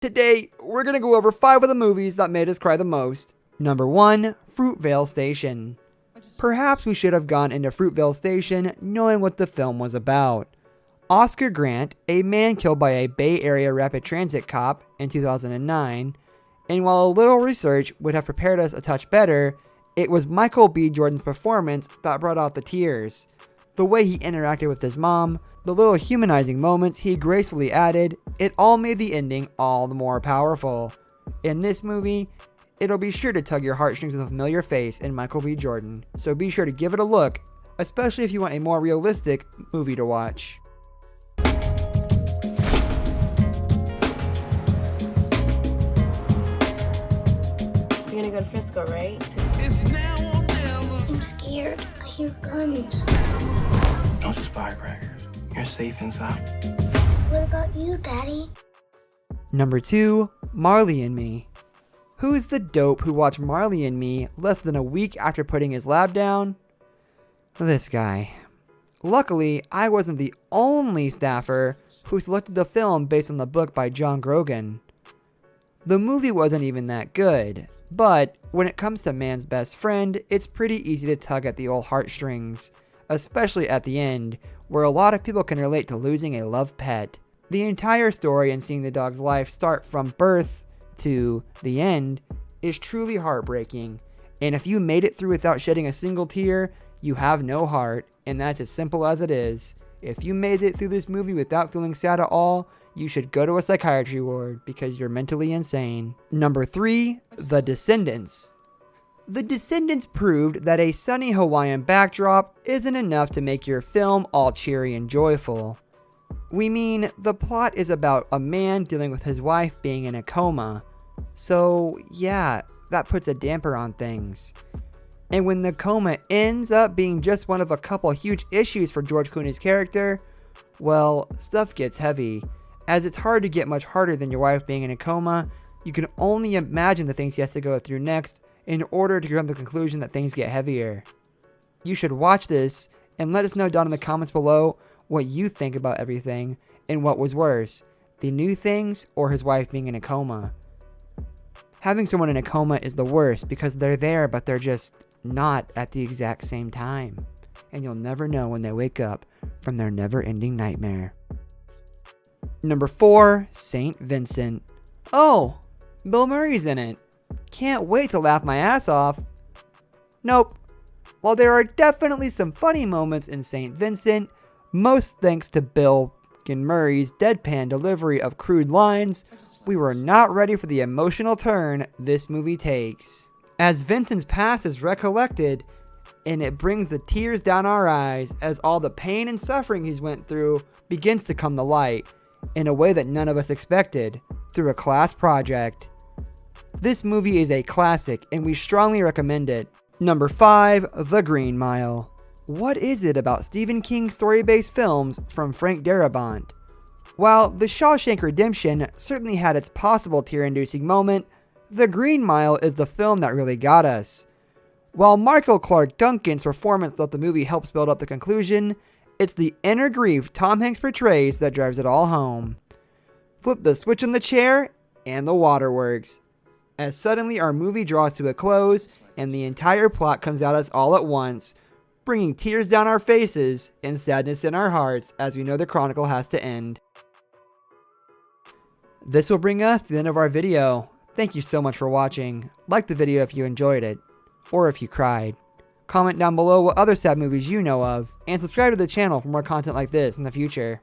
Today, we're gonna go over 5 of the movies that made us cry the most. Number 1, Fruitvale Station. Perhaps we should have gone into Fruitvale Station knowing what the film was about. Oscar Grant, a man killed by a Bay Area rapid transit cop in 2009, and while a little research would have prepared us a touch better, it was Michael B. Jordan's performance that brought out the tears. The way he interacted with his mom, the little humanizing moments he gracefully added, it all made the ending all the more powerful. In this movie, it'll be sure to tug your heartstrings with a familiar face in Michael B. Jordan, so be sure to give it a look, especially if you want a more realistic movie to watch. You're gonna go to Frisco, right? It's now or never. I'm scared. I hear guns. Those are firecrackers. You're safe inside. What about you, Daddy? Number 2, Marley and Me. Who's the dope who watched Marley and Me less than a week after putting his lab down? This guy. Luckily, I wasn't the only staffer who selected the film based on the book by John Grogan. The movie wasn't even that good, but when it comes to man's best friend, it's pretty easy to tug at the old heartstrings, especially at the end, where a lot of people can relate to losing a loved pet. The entire story and seeing the dog's life start from birth to the end is truly heartbreaking, and if you made it through without shedding a single tear, you have no heart, and that's as simple as it is. If you made it through this movie without feeling sad at all, you should go to a psychiatry ward because you're mentally insane. Number 3, The Descendants. The Descendants proved that a sunny Hawaiian backdrop isn't enough to make your film all cheery and joyful. We mean, the plot is about a man dealing with his wife being in a coma. So yeah, that puts a damper on things. And when the coma ends up being just one of a couple huge issues for George Clooney's character, well, stuff gets heavy. As it's hard to get much harder than your wife being in a coma, you can only imagine the things he has to go through next in order to come to the conclusion that things get heavier. You should watch this and let us know down in the comments below what you think about everything and what was worse, the new things or his wife being in a coma. Having someone in a coma is the worst because they're there but they're just not at the exact same time, and you'll never know when they wake up from their never-ending nightmare. Number 4, St. Vincent. Oh, Bill Murray's in it. Can't wait to laugh my ass off. Nope. While there are definitely some funny moments in St. Vincent, most thanks to Bill Murray's deadpan delivery of crude lines, we were not ready for the emotional turn this movie takes. As Vincent's past is recollected, and it brings the tears down our eyes as all the pain and suffering he's went through begins to come to light in a way that none of us expected, through a class project. This movie is a classic and we strongly recommend it. Number 5, The Green Mile. What is it about Stephen King's story-based films from Frank Darabont? While The Shawshank Redemption certainly had its possible tear-inducing moment, The Green Mile is the film that really got us. While Michael Clarke Duncan's performance throughout the movie helps build up the conclusion, it's the inner grief Tom Hanks portrays that drives it all home. Flip the switch on the chair, and the waterworks. As suddenly our movie draws to a close, and the entire plot comes at us all at once, bringing tears down our faces and sadness in our hearts as we know the chronicle has to end. This will bring us to the end of our video. Thank you so much for watching. Like the video if you enjoyed it, or if you cried. Comment down below what other sad movies you know of, and subscribe to the channel for more content like this in the future.